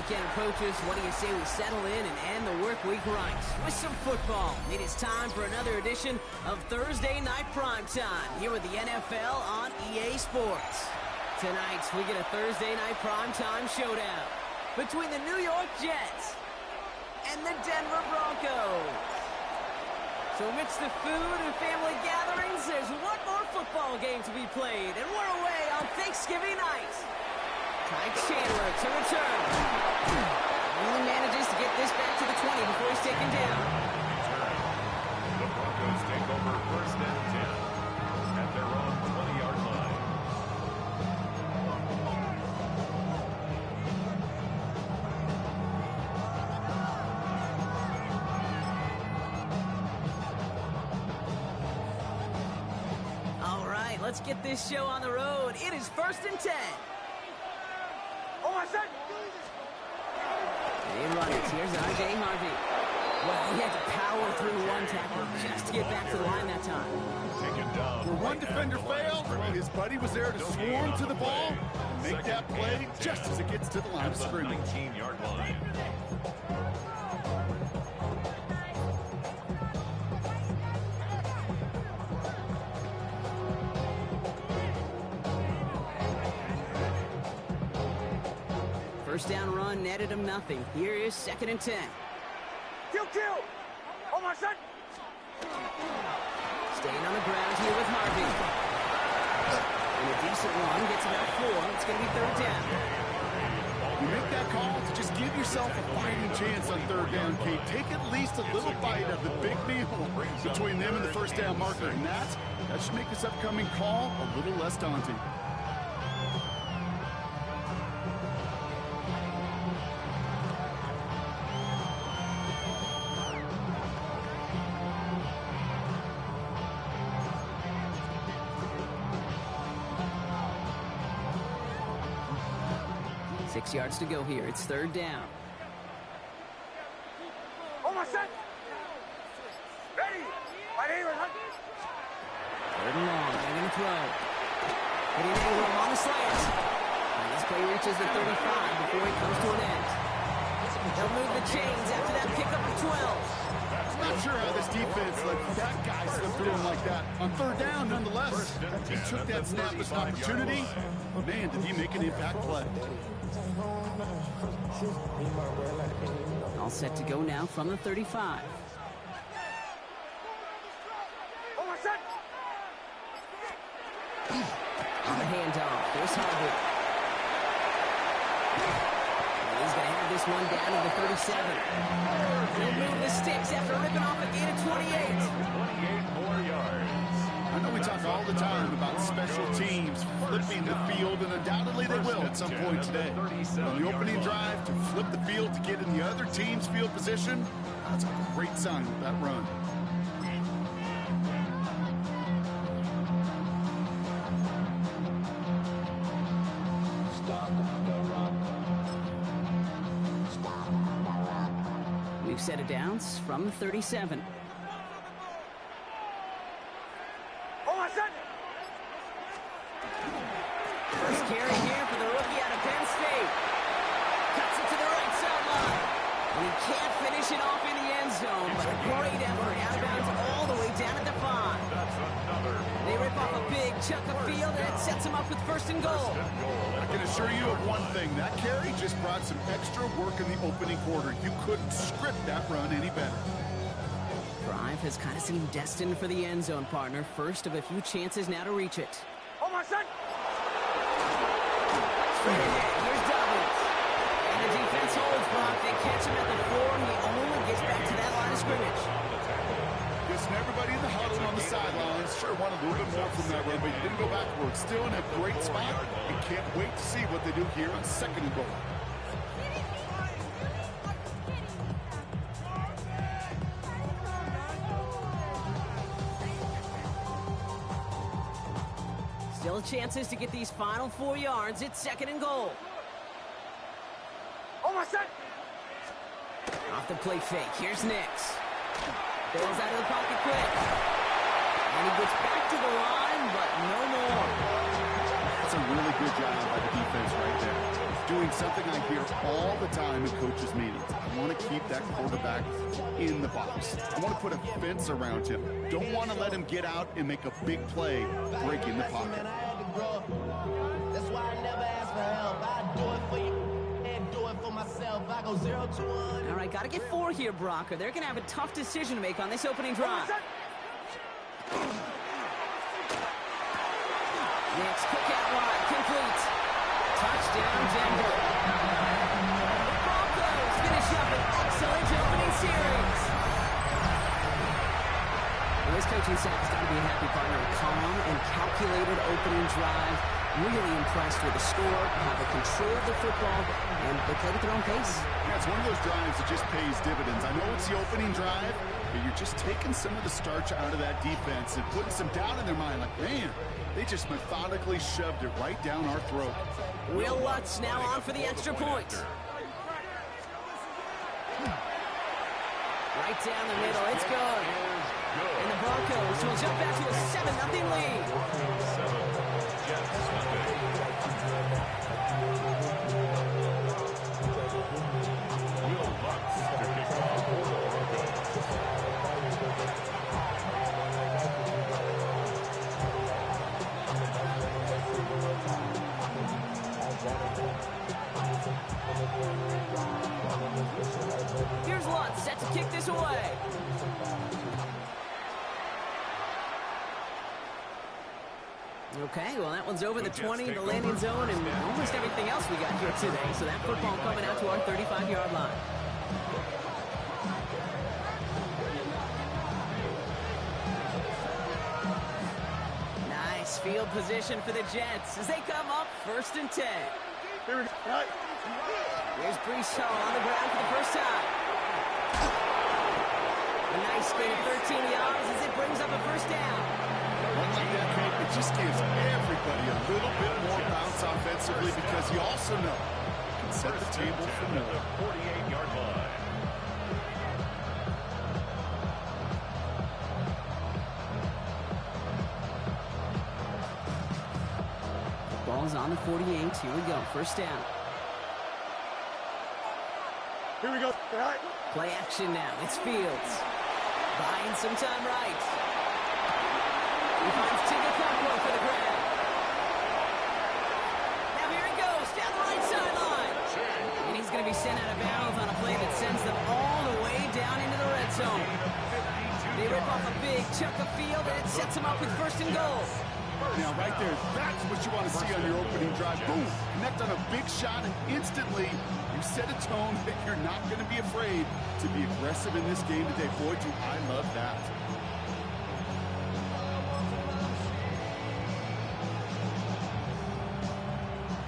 weekend approaches, what do you say we settle in and end the work week right with some football? It is time for another edition of Thursday Night Primetime here with the NFL on EA Sports. Tonight, we get a Thursday Night Primetime showdown between the New York Jets and the Denver Broncos. So amidst the food and family gatherings, there's one more football game to be played, and we're away on Thanksgiving night. Mike Chandler to return. Only manages to get this back to the 20 before he's taken down. The Broncos take over first and 10 at their own 20-yard line. All right, let's get this show on the road. It is first and 10. They run it. Here's R.J. Harvey. Well, he had to power through one tackle just to get back to the line that time. Where one defender failed, his buddy was there to swarm to the ball and make that play just as it gets to the line of scrimmage. 19-yard line. First down run netted him nothing. Here is second and 10. Kill! Oh, my son! Staying on the ground here with Harvey. And a decent run gets about 4. It's going to be third down. You make that call to just give yourself a fighting chance on third down, Kate. Take at least a little bite of the big meal between them and the first down marker. And that should make this upcoming call a little less daunting. Six yards to go here. It's third down. Oh, my son! Ready! My name is Hunt. Third and long. They're going to throw. Putting Ingram on the slant. And this play reaches the 35 before it comes to an end. They'll move the chains after that pickup of 12. Not sure how this defense let that guy slip through him like that. On third down, nonetheless, he took that snap as an opportunity. Man, did he make an impact play. All set to go now from the 35. Oh, my son! On the handoff, there's Harvey. And he's going to have this one down to the 37. He'll move the sticks after ripping off a gain of 28. 28 more yards. I know we talk all the time about special teams flipping the field, and undoubtedly they will at some point today. On the opening drive, to flip the field to get in the other team's field position, that's a great sign with that run. We've set it down from the 37. Oh, my son! First carry here for the rookie out of Penn State. Cuts it to the right sideline. And he can't finish it off in the end zone, but a great effort out of bounds all the way down at the 5. They rip off a big chunk of field, and it sets him up with first and goal. I can assure you of one thing. That carry just brought some extra work in the opening quarter. You couldn't script that run any better. Drive has kind of seemed destined for the end zone, partner. First of a few chances now to reach it. Oh, my son! Straight ahead, here's Dobbins. And the defense holds Brock. They catch him at the 4, and he only gets back to that line of scrimmage. Listen, everybody in the huddle on the sidelines sure wanted a little bit more from that run, but he didn't go backwards. Still in a great spot, and can't wait to see what they do here on second and goal. Still chances to get these final 4 yards. It's second and goal. Oh, my son! Off the play fake. Here's Nix. Bails out of the pocket quick. And he gets back to the line, but no more. That's a really good job by the defense right there. Doing something I hear all the time in coaches' meetings. I want to keep that quarterback in the box. I want to put a fence around him. Don't want to let him get out and make a big play breaking the pocket. That's why I never ask for help. I do it for you and do it for myself. I go 0 to 1. All right, got to get 4 here, Brock, or they're going to have a tough decision to make on this opening drive. Next kick out wide, complete. Touchdown, Denver. The Broncos finish up an excellent opening series. Well, this coaching staff has got to be a happy partner. A calm and calculated opening drive. Really impressed with the score, how they controlled the football, and they played at their own pace. Yeah, it's one of those drives that just pays dividends. I know it's the opening drive, but you're just taking some of the starch out of that defense and putting some doubt in their mind. Like, man, they just methodically shoved it right down our throat. Will Lutz now on for the extra point. Right down the middle, it's good. And the Broncos will jump back to a 7-0 lead. Here's Lutz, set to kick this away. Okay, well, that one's over the 20, the landing zone, and almost everything else we got here today. So that football coming out to our 35-yard line. Nice field position for the Jets as they come up 1st and 10. Here's Brees Hall on the ground for the first time. A nice gain of 13 yards as it brings up a first down. One like that, Kate, it just gives everybody a little bit more bounce offensively because you also know you can set the table for Miller. 48-yard line. Ball's on the 48. Here we go. First down. Here we go. Play action now. It's Fields. Buying some time right. He finds Cccc for the grab. Now here he goes, down the right sideline. And he's going to be sent out of bounds on a play that sends them all the way down into the red zone. They rip off a big chunk of field, and it sets them up with 1st and goal. Now, right there, that's what you want to see on your opening drive. Boom! Connect on a big shot, and instantly you set a tone that you're not going to be afraid to be aggressive in this game today. Boy, do I love that.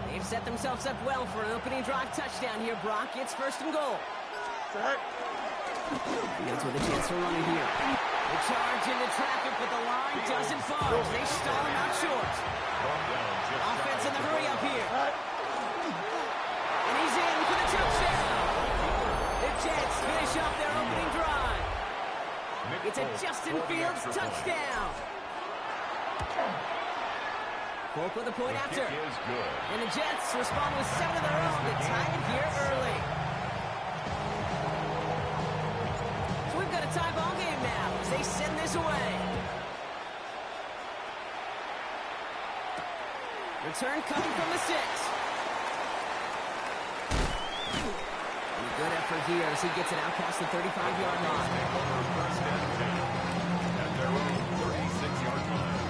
They've set themselves up well for an opening drive touchdown here, Brock. It's 1st and goal. Fields with a chance to run it here. The charge into traffic, but the line doesn't budge. They stall him out short. Offense in the hurry up here. And he's in for the touchdown. The Jets finish off their opening drive. It's a Justin Fields touchdown. Folk with a point after. And the Jets respond with 7 of their own to tie it here early. So we've got a tie ball game now as they send this away. Return coming from the 6. And a good effort here as he gets it out past the 35-yard line. At their own 36-yard line.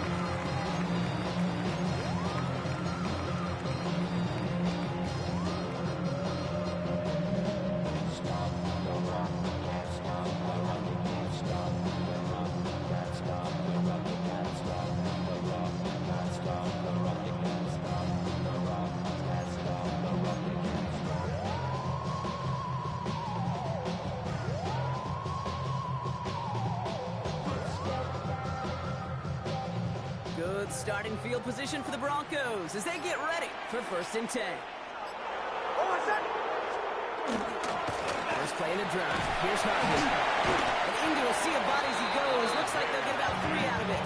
Good starting field position for the Broncos as they get ready for 1st and 10. First play in the drive. Here's Harvey. And into a sea of bodies he goes. Looks like they'll get about 3 out of it.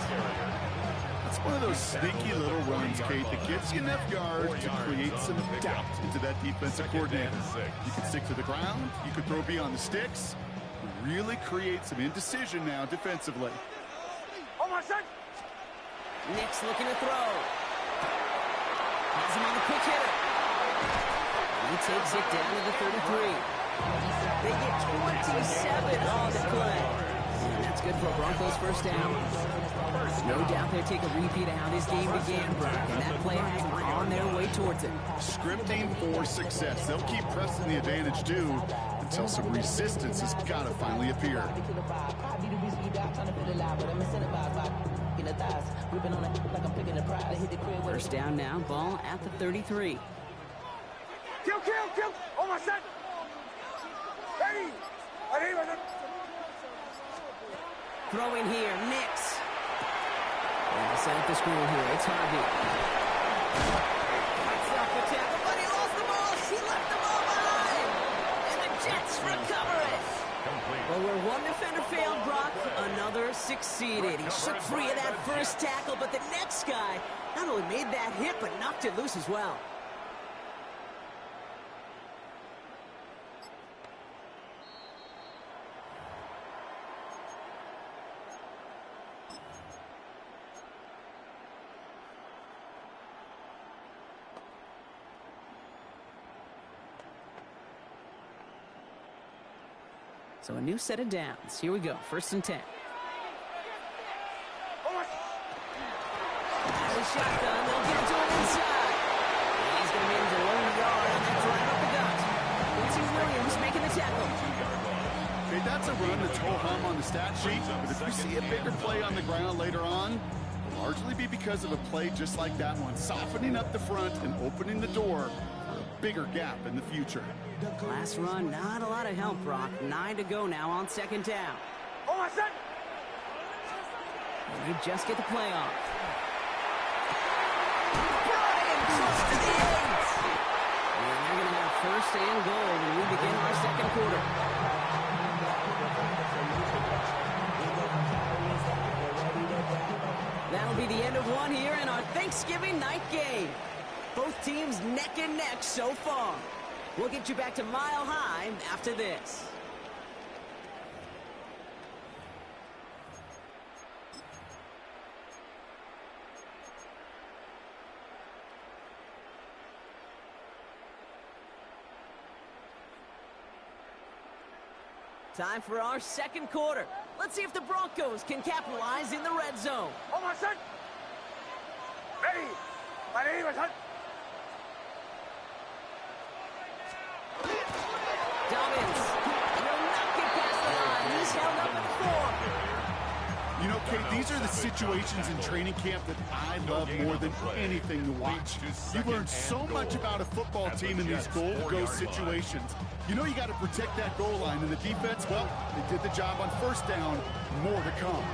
It's One of those sneaky little runs, Kate, that gets you enough yards to create some doubt into that defensive coordinator. You can stick to the ground. You can throw beyond the sticks. Really create some indecision now defensively. Oh, my son! Nick's looking to throw. Has him on the quick hitter. He takes it down to the 33. They get 27 on the play. And that's good for a Broncos first down. No doubt they'll take a repeat of how this game began, Brock, and that play has them on their way towards it. Scripting for success. They'll keep pressing the advantage, too, until some resistance has got to finally appear. First down now, ball at the 33. Kill! Oh, my son! Ready! Throwing here, Nix. And set up the screen here, it's Harvey. Cuts off the tackle, but he lost the ball. He left the ball behind. And the Jets recover it. Well, where one defender failed, Brock, another succeeded. He shook free of that first tackle, but the next guy not only made that hit, but knocked it loose as well. So a new set of downs. Here we go, 1st and 10. The shotgun, they'll get it to him inside. He's going to manage a long yard, and that's right up the gut. Quincy Williams making the tackle. Okay, that's a run that's ho-hum on the stat sheet, but if we see a bigger play on the ground later on, it'll largely be because of a play just like that one, softening up the front and opening the door for a bigger gap in the future. Last run, not a lot of help, Brock. 9 to go now on 2nd down. Oh, my son! And they just get the play off. Brian, close to the 8. And they're going to have 1st and goal when we begin our 2nd quarter. That'll be the end of one here in our Thanksgiving night game. Both teams neck and neck so far. We'll get you back to Mile High after this. Time for our 2nd quarter. Let's see if the Broncos can capitalize in the red zone. Oh, my son! Ready! My name is Hunt. Dobbins will not get past the line. He's held up at 4. You know, Kate, these are the situations in training camp that I love more than anything to watch. You learn so much about a football team in these goal-to-go situations. You know you got to protect that goal line, and the defense, well, they did the job on 1st down. More to come.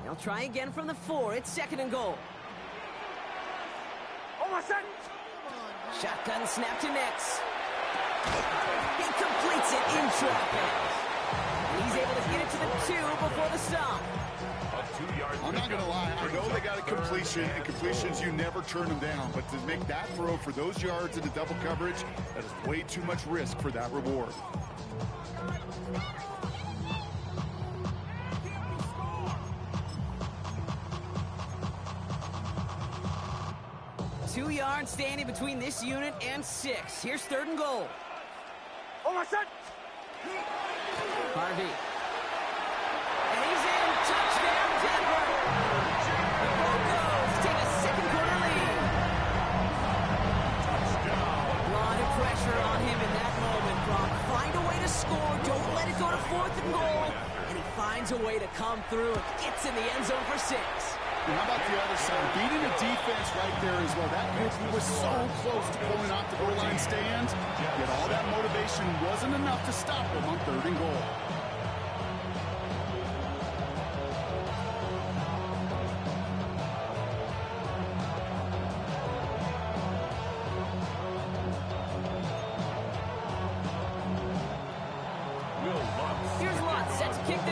They'll try again from the 4. It's 2nd and goal. Oh, my son! Shotgun snap to Nix. He completes it in traffic. And he's able to get it to the 2 before the stop. I'm not going to lie. I know they got a completion, and completions, you never turn them down. But to make that throw for those yards into double coverage, that is way too much risk for that reward. 2 yards standing between this unit and 6. Here's 3rd and goal. Oh, my son! Harvey. And he's in. Touchdown, Denver. The Broncos take a 2nd quarter lead. A lot of pressure on him in that moment, Brock. Find a way to score. Don't let it go to 4th and goal. And he finds a way to come through and gets in the end zone for 6. And how about the other side? Beating the defense right there as well. That group was so close to pulling off the goal line stand, yet all that motivation wasn't enough to stop them on 3rd and goal.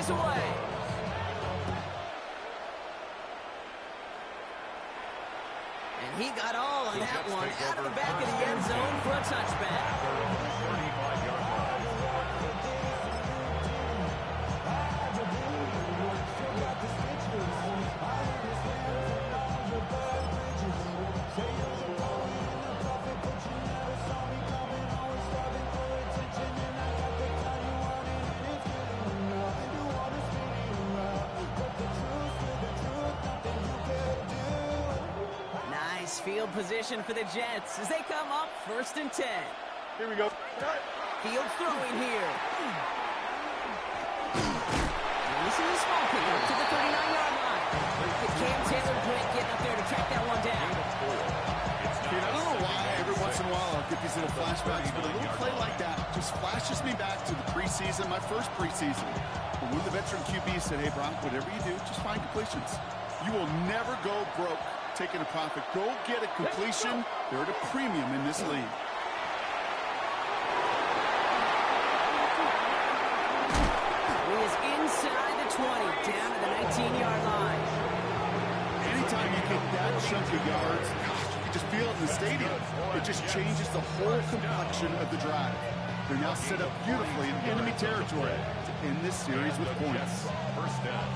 is away. And he got all on that one out of the back of the end zone for a touchback. 35-yard line. Nice field position for the Jets as they come up 1st and 10. Here we go. Field throwing here. And this is a small pickup to the 39-yard line. Cam Taylor Britt getting up there to track that one down. I don't know why every once in a while I'll get these little flashbacks, but a little play like that just flashes me back to the preseason, my first preseason. When the veteran QB said, hey, Brock, whatever you do, just find completions. You will never go broke taking a profit. Go get a completion. They're at a premium in this league. He is inside the 20, down to the 19-yard line. Anytime you get that chunk of yards, gosh, you can just feel it in the stadium. It just changes the whole complexion of the drive. They're now set up beautifully in enemy territory to end this series with points. First down.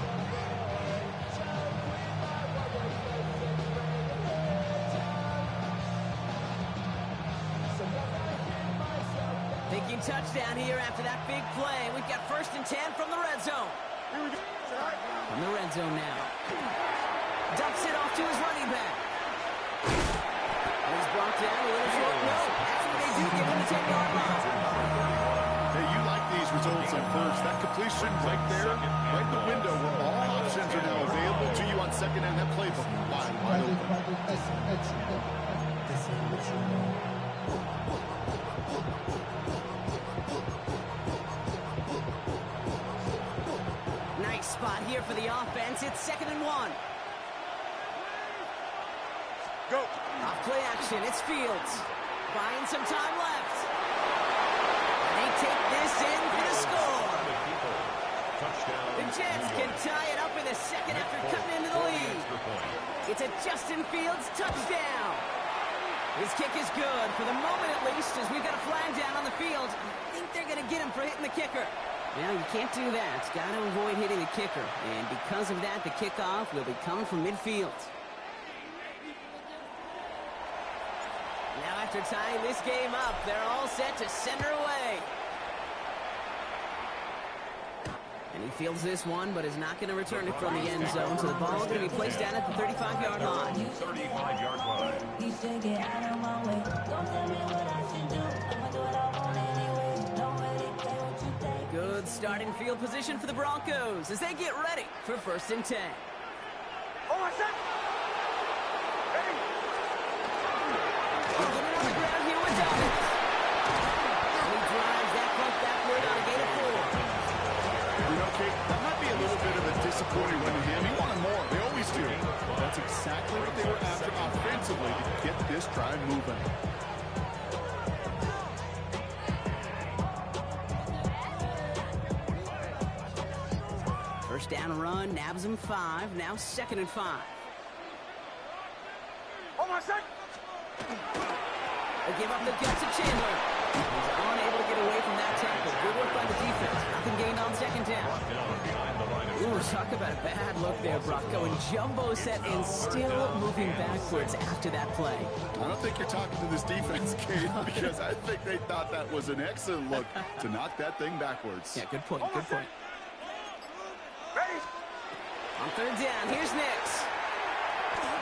Thinking touchdown here after that big play. We've got 1st and 10 from the red zone. From the red zone now. Dumps it off to his running back. He's brought down a little short. No, actually they do give him the 10-yard line. Hey, you like these results at first. That completion right there, right in the window where all options are now available to you on second and that playbook wide open. Nice spot here for the offense. It's 2nd and 1. Go. Off play action. It's Fields. Buying some time left. And they take this in for the score. The Jets can tie it up in the second after cutting into the lead. It's a Justin Fields touchdown. His kick is good, for the moment at least, as we've got a flag down on the field. I think they're going to get him for hitting the kicker. Well, you can't do that. Got to avoid hitting the kicker. And because of that, the kickoff will be coming from midfield. Now after tying this game up, they're all set to send her away. And he fields this one, but is not going to return it from the end zone. So the ball is going to be placed down at the 35-yard line. 35-yard line. You should get out of my way. Don't tell me what I should do. I'ma do what I want anyway. Don't really care what you think. Good starting field position for the Broncos as they get ready for 1st and 10. Hold on, set. Ready. We'll get it on the ground here with Dobbins. And he drives that punt backward on a gain of 4. You know, Kate, that might be a little bit of a disappointing win to him. He wanted more. They always do. That's exactly what they were after offensively to get this drive moving. First down run, nabs him 5. Now 2nd and 5. Hold on, set. They give up the guts to Chandler. He's unable to get away from that tackle. Good work by the defense. Nothing gained on 2nd down. Ooh, talk about a bad look there, Brock. Going jumbo set and still moving backwards after that play. I don't think you're talking to this defense, Kate, because I think they thought that was an excellent look to knock that thing backwards. Yeah, good point, good point. Ready. On 3rd down, here's Nix.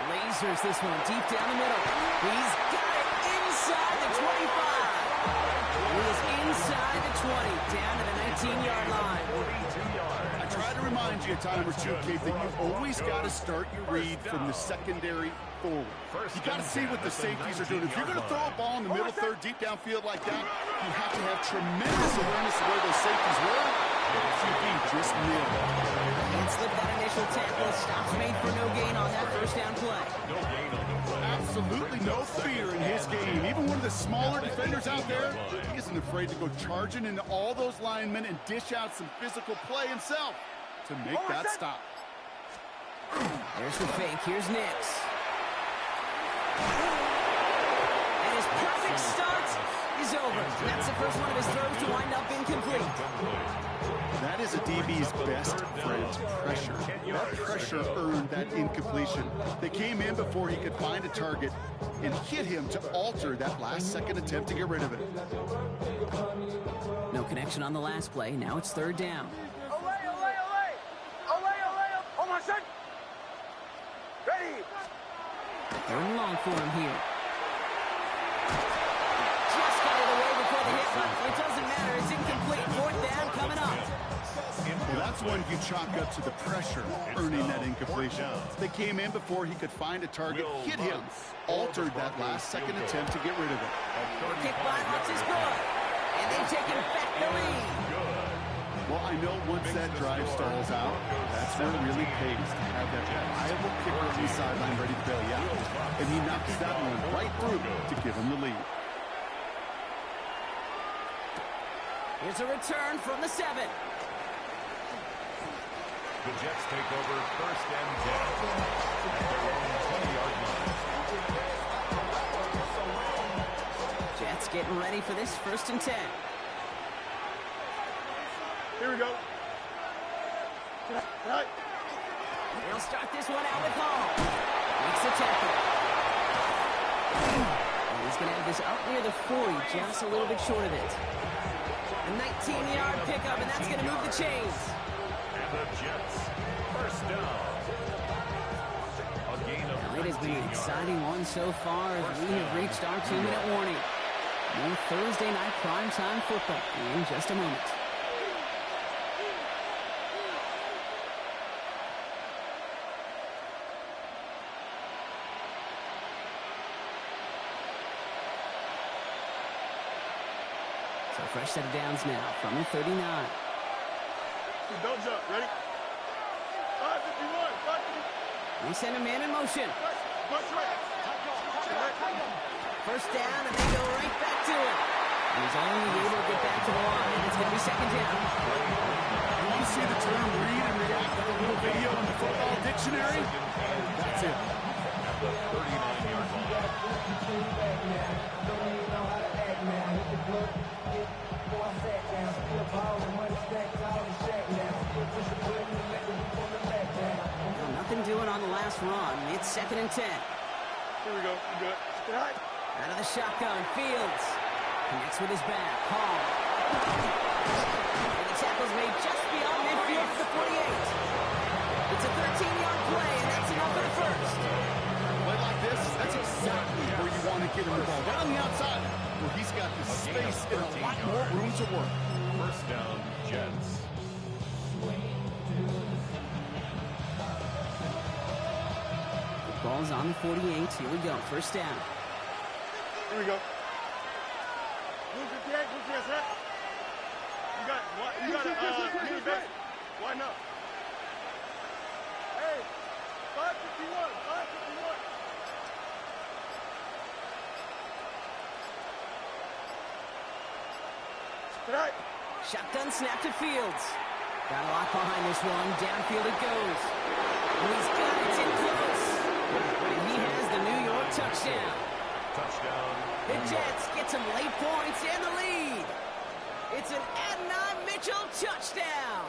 Lasers this one deep down the middle. He's got it inside the 25. He is inside the 20, down to the 19-yard line. I try to remind you a time or two, Kate, that you've always got to start your read from the secondary forward. You got to see what the safeties are doing. If you're going to throw a ball in the middle third, deep downfield like that, you have to have tremendous awareness of where those safeties were. But the QB just nailed it. And slip that initial tackle. Stops made for no gain on that 1st down play. No gain on the play. Absolutely no fear in his game. Even one of the smaller defenders out there, he isn't afraid to go charging into all those linemen and dish out some physical play himself. to make that stop. There's the fake. Here's Nix. And his perfect start is over. That's the first one of his throws to wind up incomplete. That is a DB's best friend, pressure. That pressure earned that incompletion. They came in before he could find a target and hit him to alter that last-second attempt to get rid of it. No connection on the last play. Now it's third down. Hold on, son. Ready. Third and long for him here. Just got it away before the hit, but it doesn't matter. It's incomplete. Fourth down coming up. Well, that's one you chalk up to the pressure earning that incompletion. They came in before he could find a target, hit him, altered that last-second attempt to get rid of it. Kick by Lutz is good. And they've taken back the lead. Well, I know once that drive stalls out, that's where it really pays to have that reliable kicker on the sideline ready to bail you out. And he knocks that one right through to give him the lead. Here's a return from the 7. The Jets take over first and 10 at their own 20-yard line. Jets getting ready for this first and 10. Here we go. Right. They'll start this one out with Hall. Makes the tackle. And he's going to have this up near the 40, just a little bit short of it. A 19-yard pickup, and that's going to move the chains. And the Jets, first down. A gain of Now, it has been an 19 exciting one so far as we have reached our 2-minute warning. More Thursday night primetime football in just a moment. So fresh set of downs now from the 39. Don't jump. Ready? 551. We send a man in motion. First down, and they go right back to it. And he's only able to get back to the line. It's going to be second down. You want to see the term read and react to the little video in the football dictionary? That's it. at the 39-yard line. Well, nothing doing on the last run. It's second and 10. Here we go. You good. Out of the shotgun, Fields connects with his back. Hall. And the tackle's made just beyond midfield for the 48. It's a 13-yard play, and that's enough for the first. Play like this, that's exactly where you want to get him the ball. Right on the outside, where he's got the space and a lot more room to work. First down, Jets. The ball's on the 48. Here we go. First down. Here we go. Move 58, move 58. You got mini base. Why not? Hey, 551, 551. Tonight. Shotgun snap to Fields. Got a lot behind this one. Downfield it goes. And he's got it. It's in close. And he has the New York touchdown. Touchdown. The Jets get some late points and the lead. It's an Adonai Mitchell touchdown.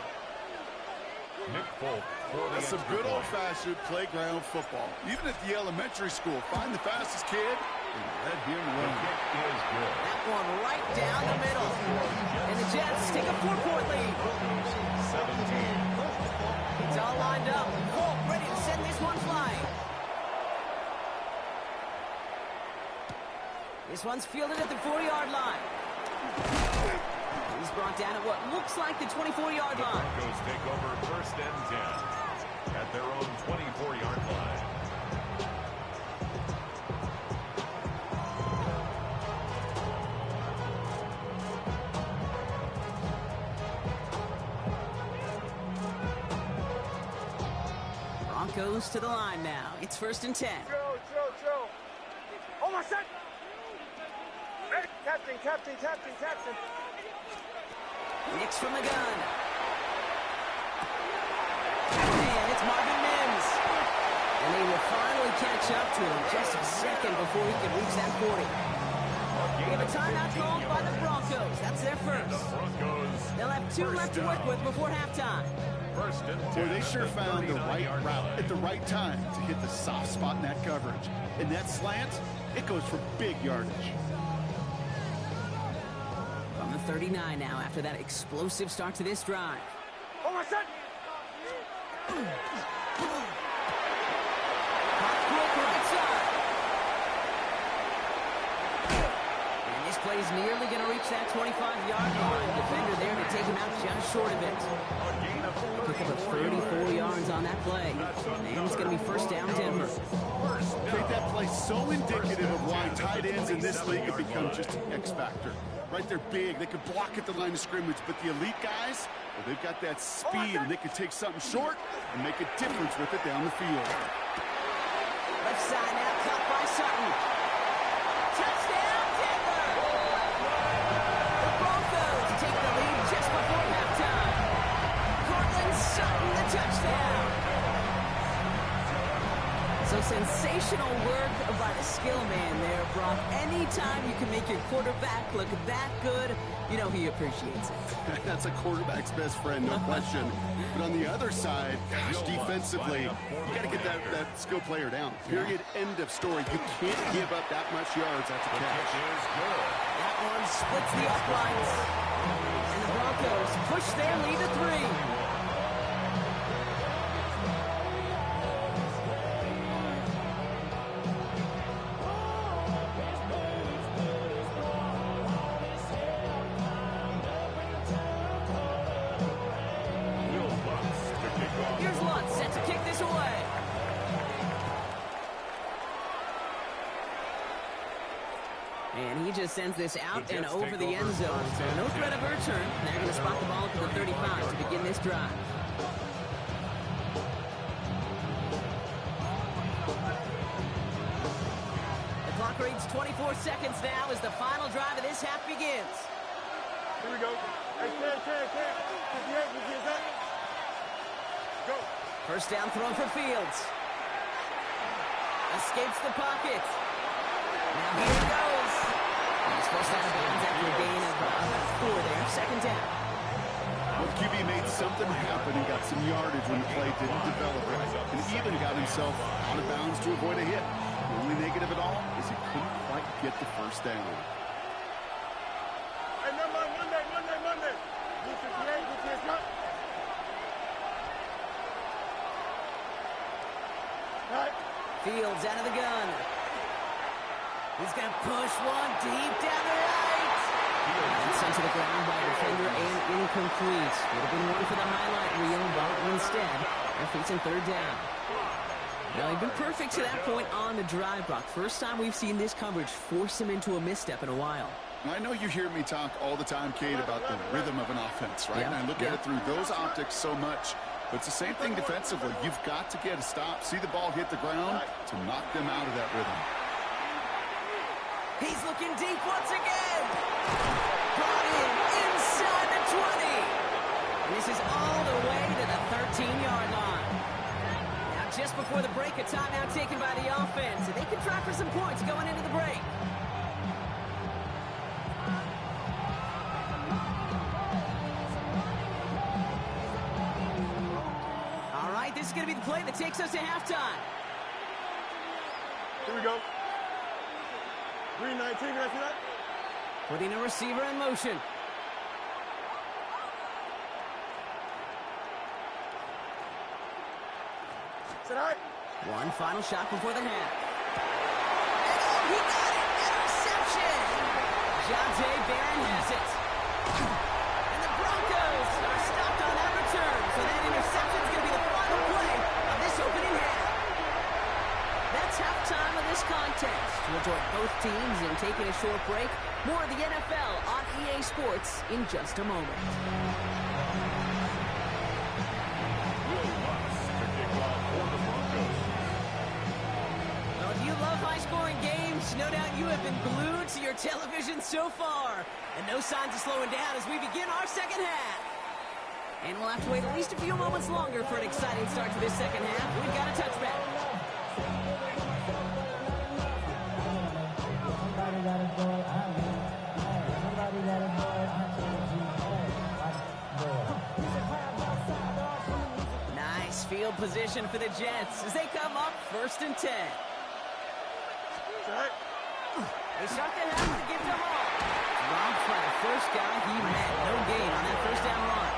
Nick Folk for the That's some extra good point. old-fashioned playground football. Even at the elementary school, find the fastest kid and let him The run. kick is good. That one right down the middle. And the Jets take a 4-point lead. 17. It's all lined up. Folk ready to send this one flying. This one's fielded at the 40-yard line. He's brought down at what looks like the 24-yard line. Broncos take over first and 10 at their own 24-yard line. Broncos to the line now. It's first and 10. Chill. Hold my set. Ready? Captain. Nix from the gun. And it's Marvin Mims. And they will finally catch up to him just a second before he can reach that 40. We have a timeout called by the Broncos. That's their first. They'll have 2 left to work with before halftime. Boy, they sure found the right route at the right time to hit the soft spot in that coverage. And that slant, it goes for big yardage. From the 39 now after that explosive start to this drive. Oh, my son! Quick right side. And this play is nearly going to reach that 25-yard line. Defender there to take him out just short of it. Pick up a 34 yards on that play. And it's going to be first down Denver. Make that play so indicative of why tight ends in this league have become just an X factor. Right, they're big. They can block at the line of scrimmage, but the elite guys, well, they've got that speed, and they can take something short and make a difference with it down the field. Left side now, caught by Sutton. Touchdown, Denver! The Broncos take the lead just before halftime. Cortland Sutton, the touchdown. So sensational work by the skill man there, Brock. Anytime you can make your quarterback look that good, you know he appreciates it. That's a quarterback's best friend, no question. But on the other side, gosh, defensively, you got to get that skill player down. Period. End of story. You can't give up that much yards after catch. That one splits the uprights. And the Broncos push their lead to 3. Here's Lutz set to kick this away. And he just sends this out and over the end zone. So no threat of a return. They're going to spot the ball to the 35 to begin this drive. The clock reads 24 seconds now as the final drive of this half begins. Here we go. Hey, Cam. 58, we get that. Go. First down throw for Fields. Escapes the pocket. Now here he goes. He's forced out of bounds after a gain of 4 there. Second down. Well, QB made something happen and got some yardage when the play didn't develop right. And even got himself out of bounds to avoid a hit. The only negative at all is he couldn't quite get the first down. Hey, number Monday. Blue 58, BTS cut. Right. Fields out of the gun. He's going to push one deep down the right. And sent to the ground by a defender and incomplete. Would have been one for the highlight reel, but instead, they're facing third down. Now, they've been perfect to that point on the drive, Brock. First time we've seen this coverage force him into a misstep in a while. I know you hear me talk all the time, Kate, about the rhythm of an offense, right? Yeah, And I look at it through those optics so much. But it's the same thing defensively. You've got to get a stop, see the ball hit the ground to knock them out of that rhythm. He's looking deep once again. Brought in inside the 20. And this is all the way to the 13-yard line. Now, just before the break, a timeout taken by the offense. And they can try for some points going into the break. All right, this is going to be the play that takes us to halftime. Here we go. Green 19, can I see that? Putting a receiver in motion. Sit high. One final shot before the half. And oh, he got it! Interception! Jonte Barron has it. And the Broncos are stopped on that return. So that interception is going to be the final play of this opening half. That's halftime of this contest. We'll join both teams in taking a short break. More of the NFL on EA Sports in just a moment. Well, if you love high-scoring games, no doubt you have been glued to your television so far. And no signs of slowing down as we begin our second half. And we'll have to wait at least a few moments longer for an exciting start to this second half. We've got a touchback. Nice field position for the Jets as they come up 1st and 10. They start the half to give to Hall. Long flat, first down, he met. No gain on that first down run.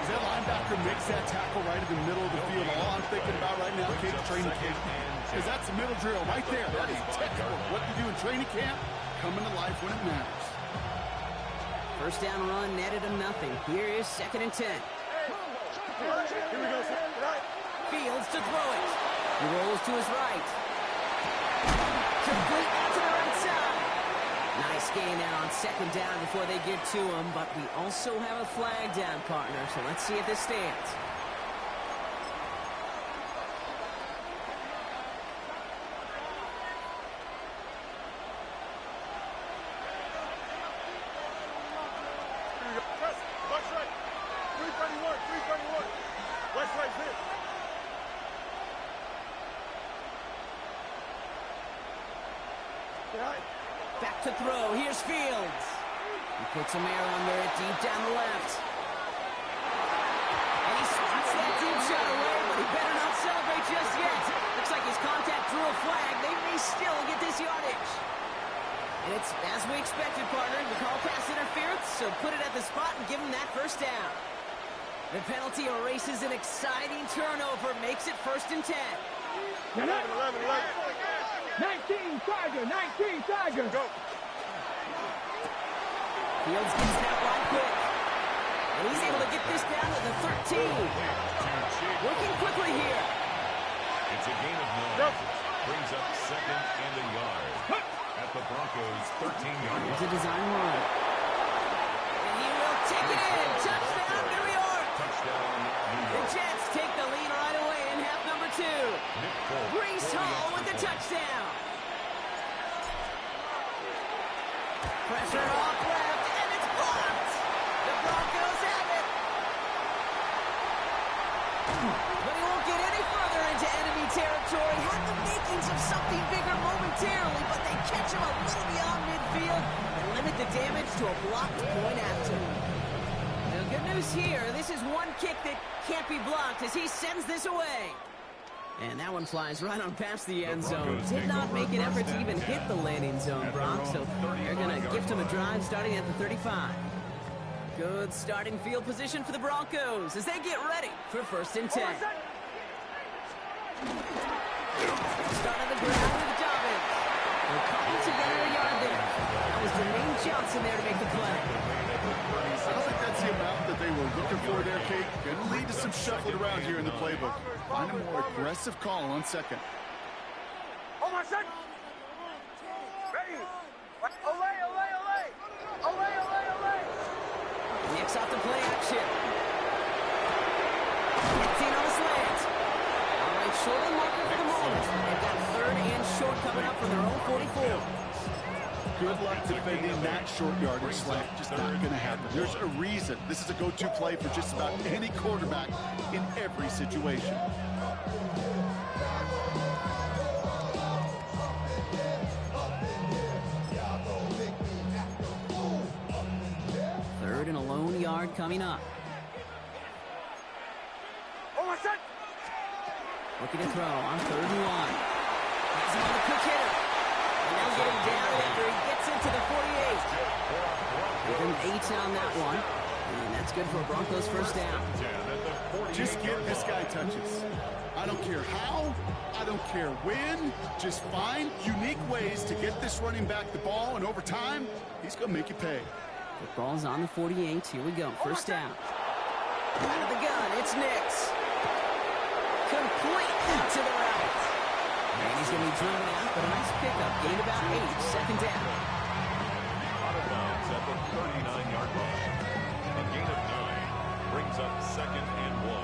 That linebacker makes that tackle right in the middle of the field. All I'm thinking about right now, kid, training camp. Because that's a middle drill right there. That is textbook. What you do in training camp, coming to life when it matters. First down run netted him nothing. Here is 2nd and 10. Here we go, sir. Fields to throw it. He rolls to his right. Complete out to the right side. Nice gain there on 2nd down before they get to him, but we also have a flag down, partner, so let's see if this stands. West right. 331. 331. West right here. Back to throw. Here's Fields. He puts a man under it deep down the left. And he spots that deep shot away, but he better not celebrate just yet. Looks like his contact drew a flag. They may still get this yardage. And it's as we expected, partner. We call pass interference, so put it at the spot and give him that first down. The penalty erases an exciting turnover, makes it 1st and 10. 11, 11, 11. 19 Tiger, 19 Tiger. Go. Fields gets it out right quick. And he's able to get this down to the 13. Working quickly here. It's a gain of 9. Brings up 2nd and a yard. At the Broncos' 13-yard line. It's a design run. And he will take it in. Touchdown, New York. Touchdown, New The York. Jets take the lead right away in half number 2. Nick Folk, Brees 40 Hall with the extra points. touchdown. Pressure off left, and it's blocked. The Broncos have it. But he won't get any further into enemy territory. Had the makings of something bigger momentarily, but they catch him a little beyond midfield and limit the damage to a blocked point after. The good news here, this is one kick that can't be blocked as he sends this away. And that one flies right on past the end zone. Did not make an effort to even hit the landing zone, Brock, so they're going to gift him a drive starting at the 35. Good starting field position for the Broncos as they get ready for 1st and 10. Start on the ground with Dobbins. They're coming together a yard there. That was Jermaine Johnson there to make the play. I don't think that's the amount that they were looking for there, Kate. Going to lead to some shuffling around here in the playbook. Find a more aggressive call on 2nd. Hold on, second. Ready. Olay, olay, olay. Olay, olay, olay. Kicks off the play action. Gets in on a slant. All right, short on marker for the moment. They've got 3rd and short coming up from their own 44. Good luck defending that short yardage slant. Just not going to happen. There's a reason. This is a go-to play for just about any quarterback in every situation. Third and a lone yard coming up. Hold on, second. Looking to throw on 3rd and 1. Has him on the quick hitter. And now get him down after he gets into the 48. Give him 8 on that one. And that's good for a Broncos first down. Just give this guy touches. I don't care how, I don't care when. Just find unique ways to get this running back the ball, and over time, he's going to make you pay. The ball's on the 48. Here we go. First down. Out of the gun, it's Nix. Complete to the right. And he's going to be driven out, but a nice pickup. Gained about 8. Second down. Out of bounds at the 39-yard line. A gain of 9 brings up 2nd and 1.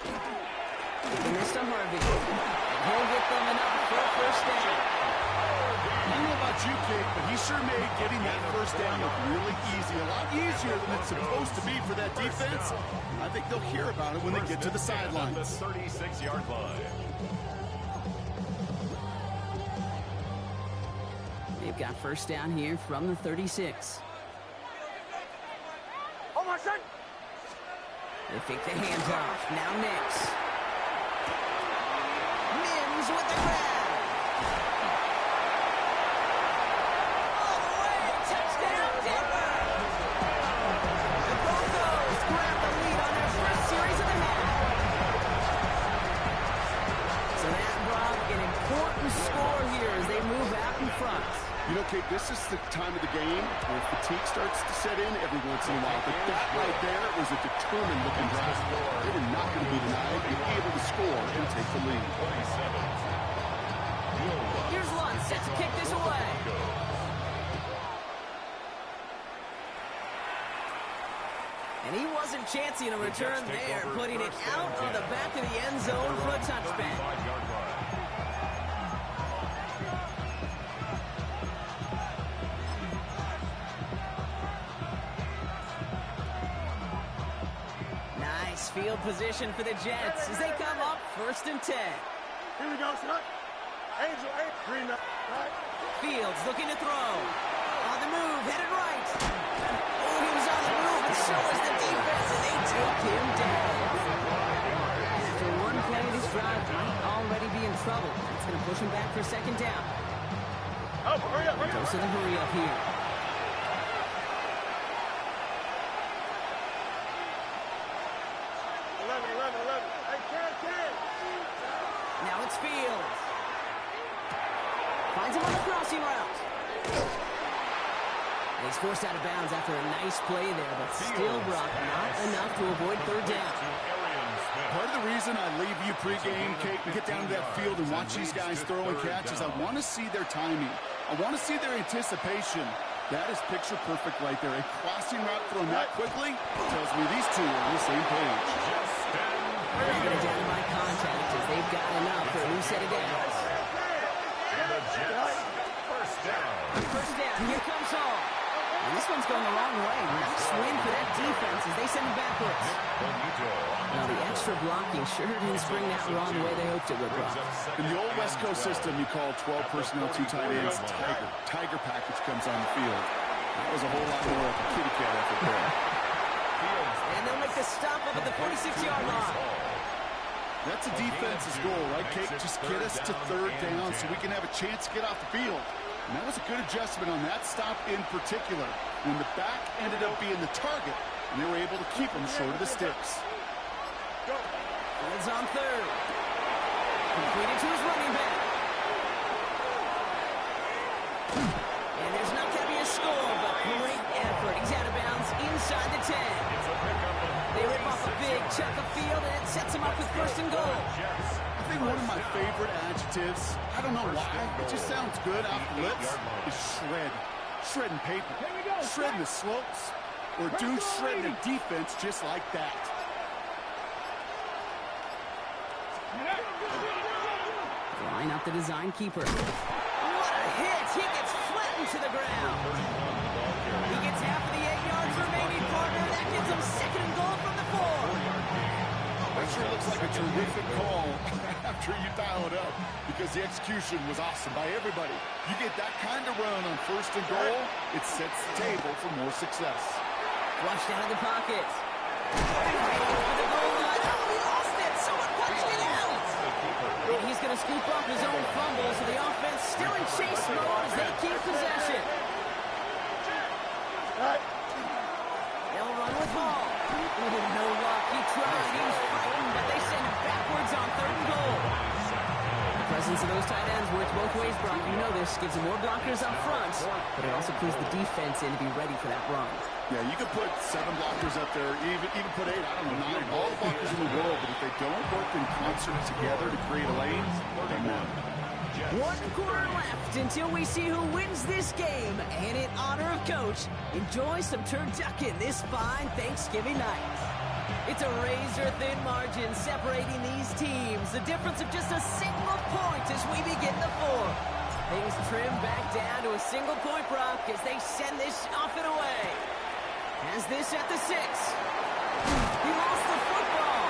Giving this to Harvey. And he'll get them enough for a first down. I don't know about you, Kate, but he sure made getting that first down look really easy. A lot easier than it's supposed to be for that defense. I think they'll hear about it when they get to the sidelines. The 36-yard line. They've got first down here from the 36. Hold on, son. They fake the hands off. Now Nix. Mims with the grab. All the way. Touchdown, Denver. The Broncos grab the lead on their first series of the half. So that brought an important score here as they move out in front. You know, Kate, this is the time of the game where fatigue starts to set in every once in a while. But that right there was a determined-looking drive. They were not going to be denied, be able to score and take the lead. Here's Lund, set to kick this away. And he wasn't chancing a return there, putting it out of the back of the end zone for a touchback. Nice field position for the Jets as they come up 1st and 10. Here we go, son. Angel, green up. Right. Fields looking to throw. On the move, headed right. Oh, he was on the move, and so was the defense, and they take him down. After one play, this drive might already be in trouble. That's going to push him back for second down. Oh, hurry up, hurry up. Goes to the hurry up here. Now it's Fields. Finds him on the crossing route. And he's forced out of bounds after a nice play there, but still brought not enough to avoid third down. Part of the reason I leave you pregame, Kate, and get down to that field and watch these guys throw and catch is I want to see their timing. I want to see their anticipation. That is picture perfect right there. A crossing route thrown that quickly tells me these two are on the same page. They're going to down by contact as they've got enough for a new set of downs. And the Jets, first down. First down, here comes Hall. And this one's going the wrong way. Nice win for that defense as they send it backwards. Now the extra blocking sure didn't spring that wrong the way they hoped it would, Rob. In the old West Coast system, you call 12 personnel, 2 tight ends, Tiger. Tiger package comes on the field. That was a whole lot more like a kitty cat effort there. And they'll make the stop up at the 46-yard line. That's a defense's goal, right, Kate? Just get us to third down so we can have a chance to get off the field. And that was a good adjustment on that stop in particular, when the back ended up being the target, and they were able to keep them short of the sticks. Fields on third. Completed to his running back. And there's not going to be a score, but great effort. He's out of bounds inside the 10. They rip off a big chunk of field, and it sets him up with first and goal. I think one of my favorite adjectives, I don't know why, it just sounds good off the lips, is shred. Shredding paper. Shredding the slopes. Or dude shredding a defense just like that. Line up the design keeper. What a hit! He gets flattened to the ground. He gets half of the 8 yards remaining, partner. That gives him second and goal from the 4. That sure looks like a terrific call after you dial it up, because the execution was awesome by everybody. You get that kind of run on first and goal, it sets the table for more success. Flushed out of the pocket. For the goal line. Oh, he lost it. Someone punched it out. And he's going to scoop up his own fumble, so the offense still in chase mode as they keep possession. They'll run with Hall. No luck. He tried. He was frightened, but they send him backwards on third and goal. The presence of those tight ends works both ways, Brock. You know this. Gives them more blockers up front, but it also clues the defense in to be ready for that run. Yeah, you could put 7 blockers up there, even put 8, I don't know, 9, all the blockers in the world, but if they don't work in concert together to create a lane, they win. 1 quarter left until we see who wins this game. And in honor of Coach, enjoy some turducken this fine Thanksgiving night. It's a razor-thin margin separating these teams. The difference of just a single point as we begin the fourth. Things trim back down to a single-point Brock as they send this off and away. Has this at the 6. He lost the football.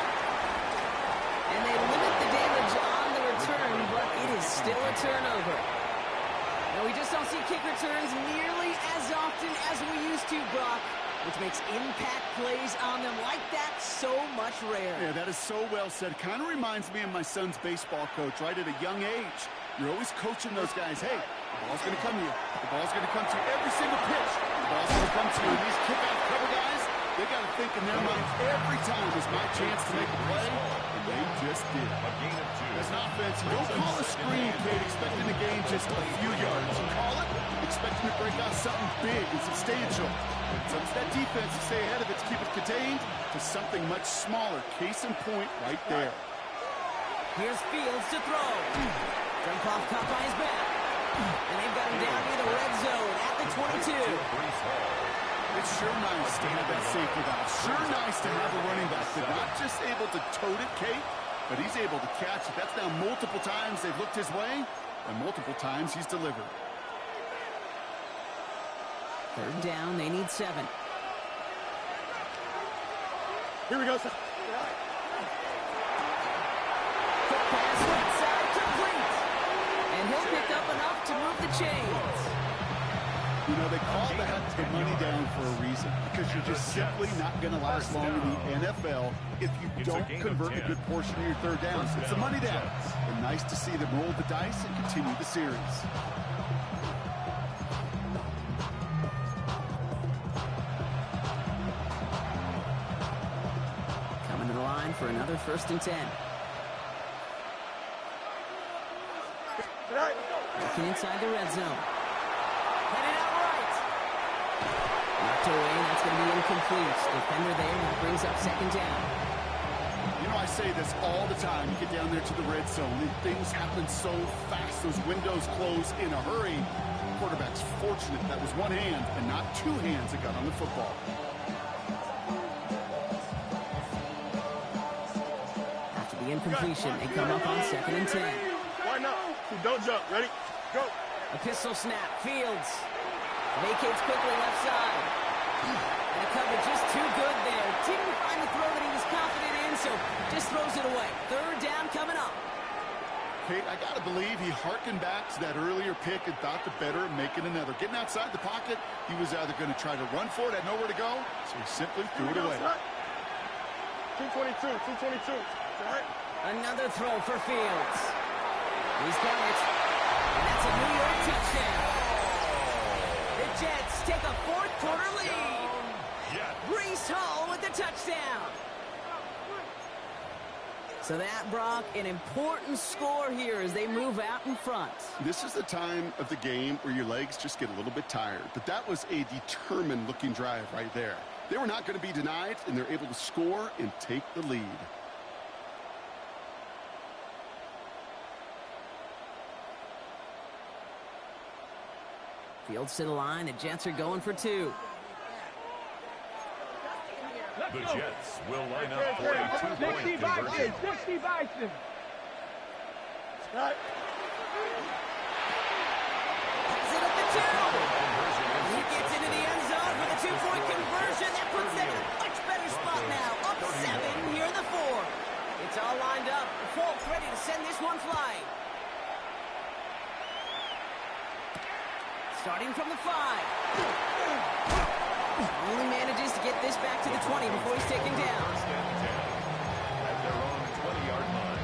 And they limit the damage on the return, but it is still a turnover. Now, we just don't see kick returns nearly as often as we used to, Brock, which makes impact plays on them like that so much rarer. Yeah, that is so well said. Kind of reminds me of my son's baseball coach, right? At a young age, you're always coaching those guys. Hey, the ball's going to come to you. The ball's going to come to you every single pitch. The ball's going to come to you. And these kickoff cover guys, they got to think in their minds every time is my chance to make a play, and they just did. A gain of 2. As an offense, you don't call a screen, Kate, expecting to gain just a few yards. You call it expecting to break out something big and substantial. It's up to that defense to stay ahead of it, to keep it contained to something much smaller. Case in point right there. Here's Fields to throw. Drumpoff caught by his back. And they've got him down near the red zone at the 22. It's sure nice to have that safety valve. Sure nice to have a running back that's not just able to tote it, Kate, but he's able to catch it. That's now multiple times they've looked his way, and multiple times he's delivered. Third down, they need 7. Here we go, sir. Pass right side, complete. And he'll pick up enough to move the chains. You know, they call that the money down for a reason, because you're just simply not going to last long in the NFL if you don't convert a good portion of your third downs. It's the money down. And nice to see them roll the dice and continue the series. Coming to the line for another 1st and 10. Looking inside the red zone. Headed out right. Knocked away, that's going to be incomplete. Defender there, that brings up 2nd down. You know, I say this all the time. You get down there to the red zone, and things happen so fast. Those windows close in a hurry. Quarterback's fortunate that was one hand and not 2 hands that got on the football. After the incompletion, they come up on 2nd and 10. Why not? Don't jump. Ready? Go. A pistol snap. Fields vacates quickly left side. And the coverage just too good there. Didn't find the throw that he was confident in, so just throws it away. 3rd down coming up. Kate, I got to believe he hearkened back to that earlier pick and thought the better of making another. Getting outside the pocket, he was either going to try to run for it, had nowhere to go, so he simply threw it away. 222, 222. All right. Another throw for Fields. He's got it. And that's a New York touchdown. The Jets take a 4th quarter lead. Breece Hall with the touchdown. So that, Brock, an important score here as they move out in front. This is the time of the game where your legs just get a little bit tired. But that was a determined-looking drive right there. They were not going to be denied, and they're able to score and take the lead. Fields to the line. The Jets are going for 2. The Jets will line up for a 2-point conversion. 60 Bison. Right. Has it at the 2. He gets into the end zone for the 2-point conversion. That puts them in a much better spot now. Up 7 here in the 4th. It's all lined up. Folk ready to send this one flying. Starting from the 5. Only manages to get this back to the 20 before he's taken down. 1st and 10 at their own 20-yard line.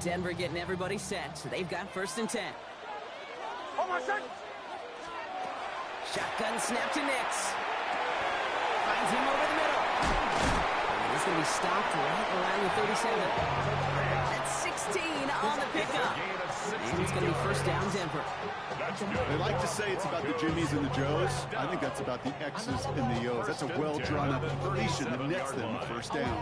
Denver getting everybody set, so they've got 1st and 10. Hold on, second. Shotgun snap to Nix. Finds him over the middle. And he's going to be stopped right around the 37. That's 16 on the pickup. And it's going to be first down, Denver. They like to say it's about the Jimmies and the Joes. I think that's about the X's and the O's. That's a well-drawn-up completion that nets them a first down.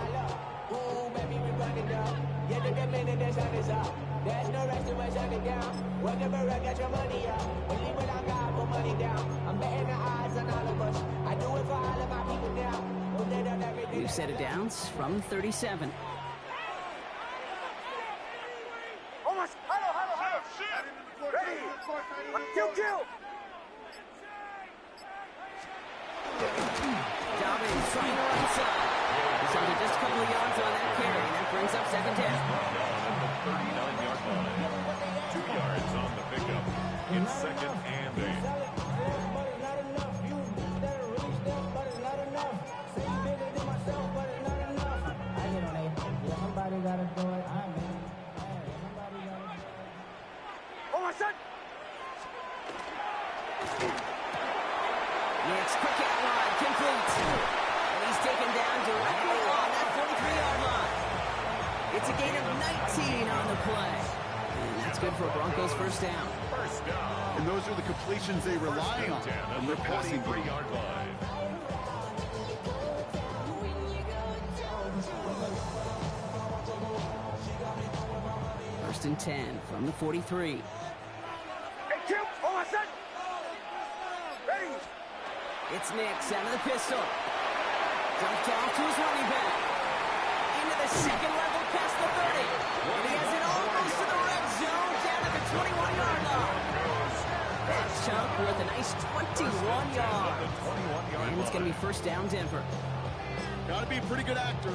Ooh, baby, we run it down. Get the minute the sun is up. There's no rest to my shut it down. Whatever I got your money up. Believe it, I got put money down. I'm betting the odds on all of us. I do it for all of my people now. New set of downs from 37. Almost. Hello. Ready. Kill. Dobbins trying to run side. He's under just a couple of yards on that carry, and that brings up second down. At the 39-yard line. 2 yards on the pickup. It's second and 8. Somebody gotta do it. It's quick out line, complete. And he's taken down directly on that 43-yard line. It's a gain of 19 on the play. And that's good for a Broncos first down. And those are the completions they rely on in their passing game. 43-yard line. First and 10 from the 43. Hey, Q. Almost set. Ready. It's Nix out of the pistol. Dumped off to his running back. Into the second level past the 30. And he has it almost to the red zone down at the 21-yard line. That chunk with a nice 21 yards. And it's going to be first down, Denver. Got to be a pretty good actor.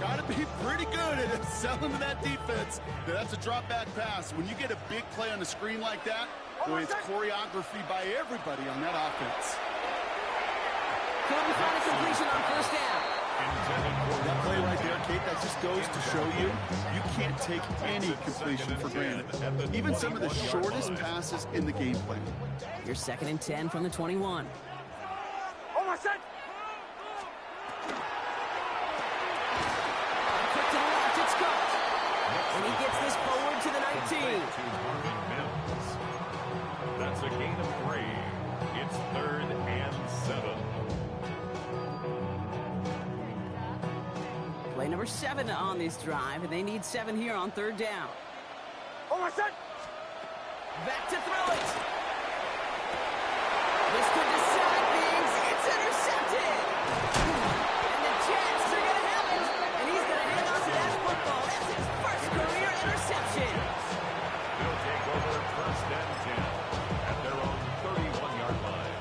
Got to be pretty good at selling to that defense. Now, that's a drop-back pass. When you get a big play on the screen like that, boy, it's choreography by everybody on that offense. Couldn't find a completion on first down. That play right there, Kate, that just goes to show you can't take any completion for granted. Even some of the shortest passes in the game plan. Your second and 10 from the 21. Almost set. Quick to the left, it's caught. And he gets this forward to the 19. That's a gain of 3. It's 3rd and 7. Play number 7 on this drive, and they need 7 here on third down. Almost set. Back to throw it. This could decide things. It's intercepted. And the Jets are going to have it. And he's going to hang on to that football. That's his first career interception. They'll take over first and 10 at their own 31-yard line.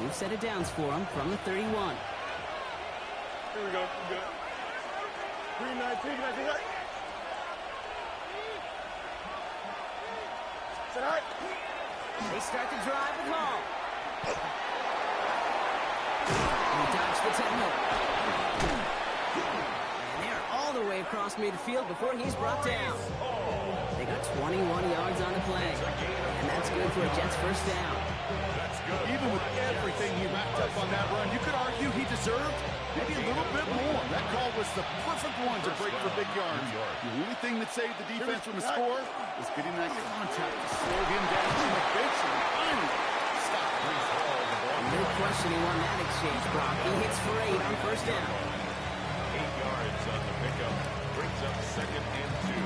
New set of downs for him from the 31. Here we go. Good. 3-19. They start to drive at home. He dodged the tackle. And they're all the way across midfield before he's brought down. They got 21 yards on the play. And that's good for a Jets first down. Even with everything he racked up on that run, you could argue he deserved maybe a little bit more. That call was the perfect one to break for big yards. The only thing that saved the defense from a score was getting that contact to slow him down and eventually finally stop. No question he won that exchange, Brock. He hits for 8 on first down. 8 yards on the pickup. Brings up second and 2.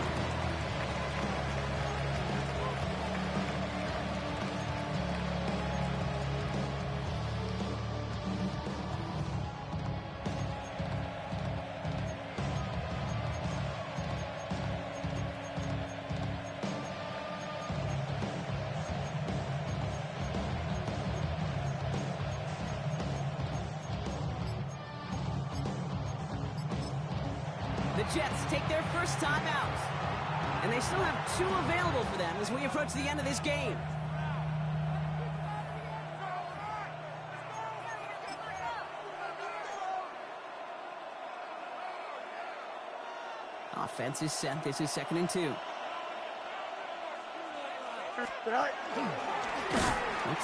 The Jets take their first time out. And they still have 2 available for them as we approach the end of this game. Offense is set. This is second and 2. Looks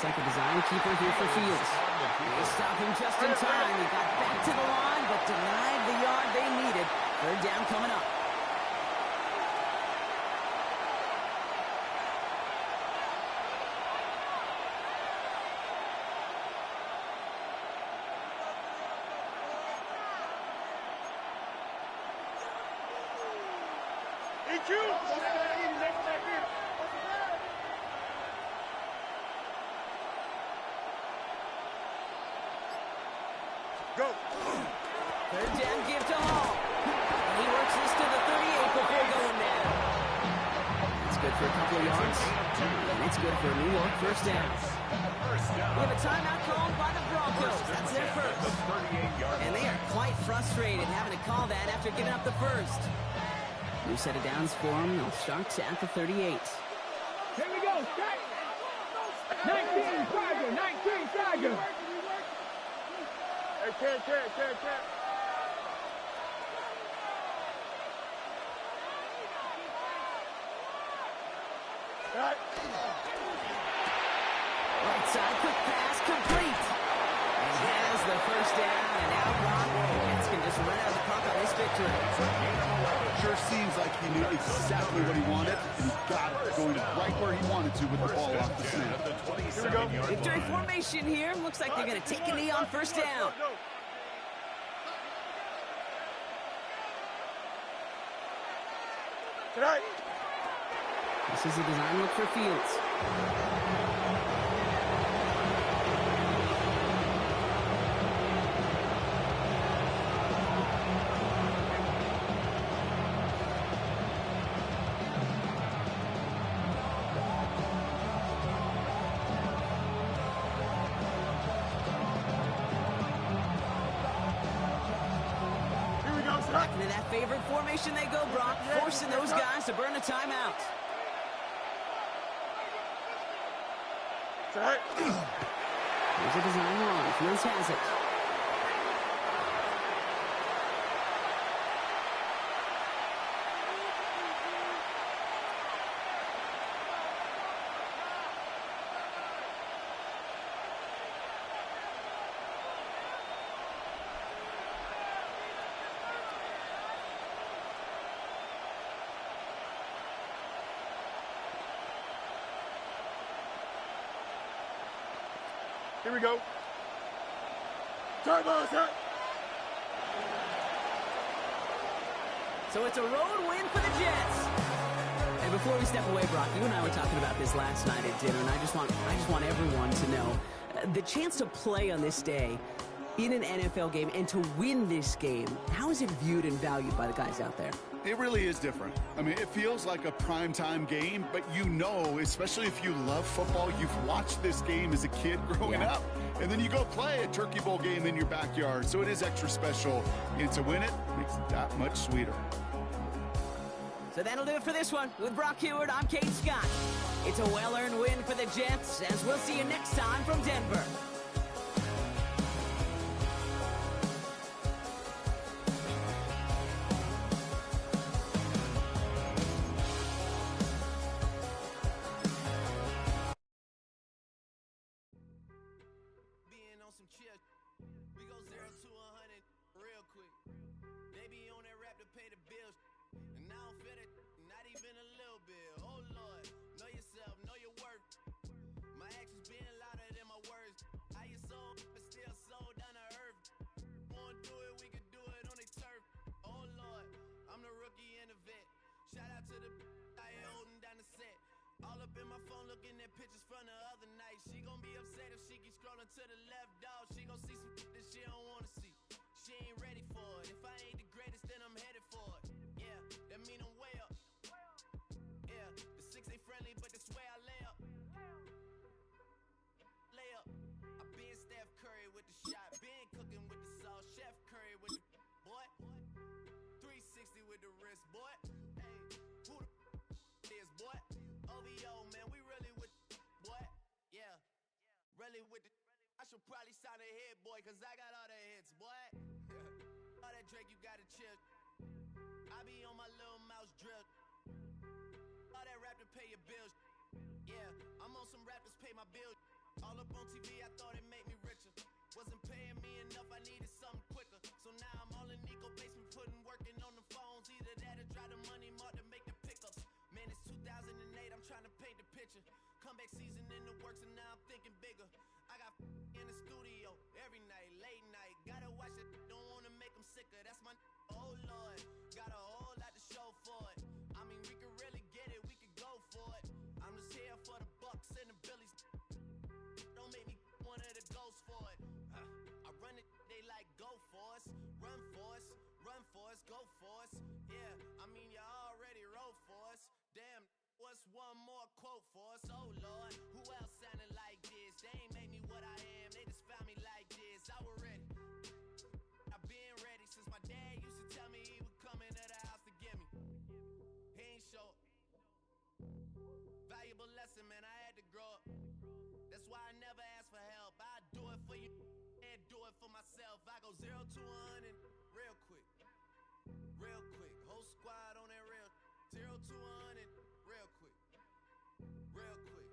like a design keeper here for Fields. They stop him just in time. He got back to the line, but denied the yard they needed. Third down coming up. got you! Go! Third down, give to Hall. And he works this to the 38 before going down. It's good for a couple of yards. And it's good for a New York first down. We have a timeout called by the Broncos. That's their first. And they are quite frustrated having to call that after giving up the first. New set of downs for them. They'll start at the 38. Here we go, Scott. 19 Tiger, 19 Tiger. Hey, can't. Right. Right side, quick pass, complete. And he has the first down, and now Brock Jets can just run out of the clock on this victory. Sure seems like he knew exactly what he wanted, and he got it, going right where he wanted to with the ball off the snap. Here we go. Victory formation here. Looks like they're going to take a knee on first down. Tonight. This is a design look for Fields. Back into that favorite formation they go, Brock, forcing those guys to burn a timeout. Here's a design run. Fields has it. Here we go. Turbo set. So it's a road win for the Jets. And before we step away, Brock, you and I were talking about this last night at dinner, and I just want everyone to know the chance to play on this day in an NFL game and to win this game. How is it viewed and valued by the guys out there? It really is different. I mean, it feels like a primetime game, but you know, especially if you love football, you've watched this game as a kid growing up, and then you go play a Turkey Bowl game in your backyard, so it is extra special, and to win it makes it that much sweeter. So that'll do it for this one. With Brock Heward, I'm Kate Scott. It's a well-earned win for the Jets, as we'll see you next time from Denver. Looking at pictures from the other night. She gon' be upset if she keeps scrolling to the left, dog. She gon' see some that she don't wanna see. She ain't ready for it. If I ain't the greatest, then I'm headed for it. Yeah, that mean I'm way up. Yeah, the 6 ain't friendly, but that's where I lay up. Lay up. I been Steph Curry with the shot. Been cooking with the sauce. Chef Curry with the boy. 360 with the wrist, boy. Hey, who the is, boy? OVO, man, we really with boy. Yeah, really with the. I should probably sign a hit, boy, cause I got all the hits, boy. All that Drake, you gotta chill. I be on my little mouse drip. All that rap to pay your bills. Yeah, I'm on some rappers pay my bills. All up on TV, I thought it made me richer. Wasn't paying me enough, I needed something quicker. So now I'm all in Nico basement, working on the phones. Either that or try the money mark to make the pickups. Man, it's 2008, I'm trying to paint the picture. Comeback season in the works, and now I'm thinking bigger. I got in the studio every night, late night. Gotta watch it, don't wanna make them sicker. That's my oh Lord, got a whole lot to show for it. I mean, we can for us, oh Lord. Who else sounding like this? They ain't made me what I am, they just found me like this. I was ready. I've been ready since my dad used to tell me he would come into the house to get me. He ain't show. Valuable lesson, man, I had to grow up. That's why I never ask for help. I do it for you and do it for myself. I go 0 to 100 real quick. Real quick. Whole squad on that real. 0 to 100 real quick. Real quick.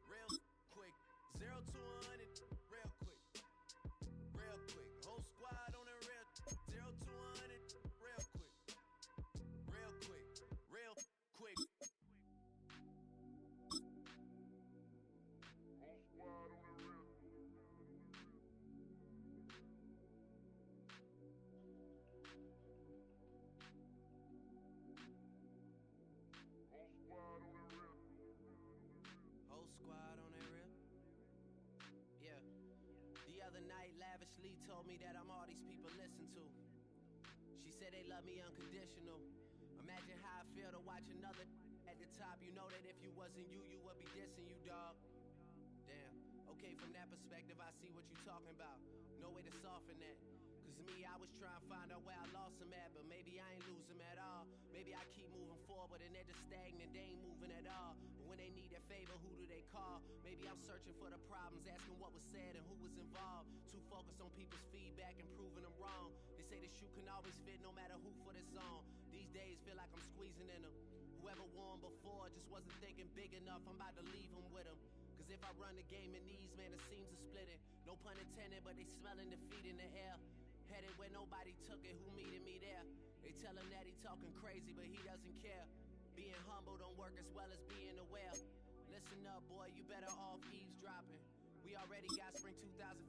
Real quick. 0 to 100 real quick. Real quick. Whole squad on that real. 0 to 100 real quick. Real quick. Real quick. Whole squad on that real. Yeah. The other night, Lavishly told me that I'm all these people listen to. She said they love me unconditional. Imagine how I feel to watch another at the top. You know that if you wasn't you, you would be dissing you, dog. Damn. Okay, from that perspective, I see what you talking about. No way to soften that. Cause me, I was trying to find out where I lost them at, but maybe I ain't lose them at all. Maybe I keep moving forward and they're just stagnant, they ain't moving at all. But when they need a favor, who do they call? Maybe I'm searching for the problems, asking what was said and who was involved. Too focused on people's feedback and proving them wrong. They say the shoe can always fit no matter who for this song. These days feel like I'm squeezing in them. Whoever won before just wasn't thinking big enough, I'm about to leave them with them. Cause if I run the game in these, man, the seams are splitting. No pun intended, but they smelling defeat in the air. Headed where nobody took it, who meeting me there? They tell him that he talking crazy, but he doesn't care. Being humble don't work as well as being aware. Listen up, boy, you better off eavesdropping. We already got spring 2015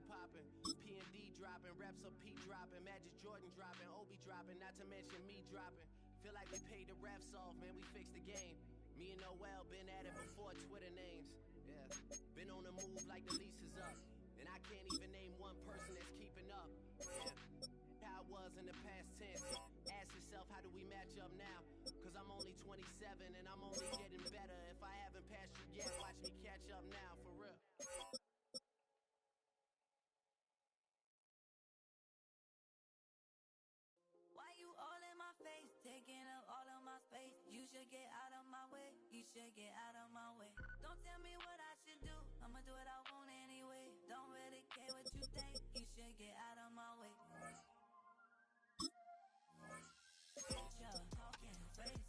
popping. P&D dropping, reps up P dropping, Magic Jordan dropping, Obi dropping, not to mention me dropping. Feel like we paid the refs off, man, we fixed the game. Me and Noel been at it before Twitter names. Yeah, been on the move like the lease is up. And I can't even name one person that's keeping up. Yeah, how I was in the past tense. Ask yourself, how do we match up now? Cause I'm only 27 and I'm only getting better. If I haven't passed you yet, watch me catch up now, for real. Why you all in my face, taking up all of my space? You should get out of my way, you should get out of my way. Don't tell me what I should do, I'ma do what I want anyway. Don't really care what you think, you should get out of my way. Picture, talking, face,